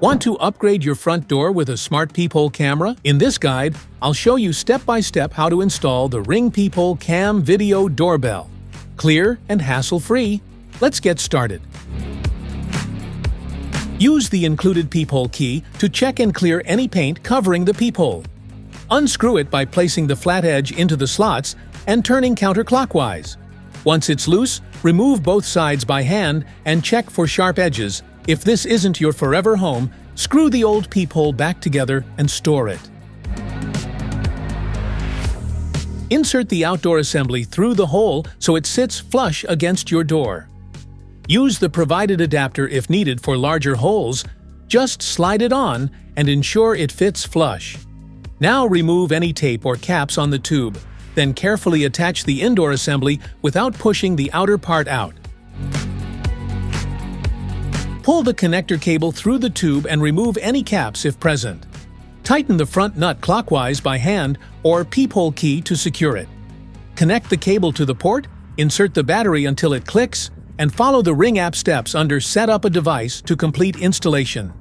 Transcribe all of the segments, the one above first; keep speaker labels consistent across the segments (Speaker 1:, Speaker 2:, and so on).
Speaker 1: Want to upgrade your front door with a smart peephole camera? In this guide, I'll show you step-by-step how to install the Ring Peephole Cam video doorbell. Clear and hassle-free. Let's get started. Use the included peephole key to check and clear any paint covering the peephole. Unscrew it by placing the flat edge into the slots and turning counterclockwise. Once it's loose, remove both sides by hand and check for sharp edges. If this isn't your forever home, screw the old peephole back together and store it. Insert the outdoor assembly through the hole so it sits flush against your door. Use the provided adapter if needed for larger holes. Just slide it on and ensure it fits flush. Now remove any tape or caps on the tube, then carefully attach the indoor assembly without pushing the outer part out. Pull the connector cable through the tube and remove any caps if present. Tighten the front nut clockwise by hand or peephole key to secure it. Connect the cable to the port, insert the battery until it clicks, and follow the Ring app steps under Set up a device to complete installation.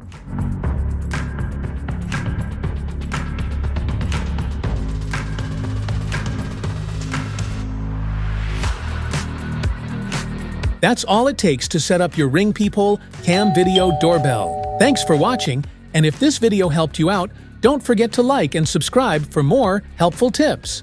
Speaker 1: That's all it takes to set up your Ring Peephole Cam video doorbell. Thanks for watching, and if this video helped you out, don't forget to like and subscribe for more helpful tips.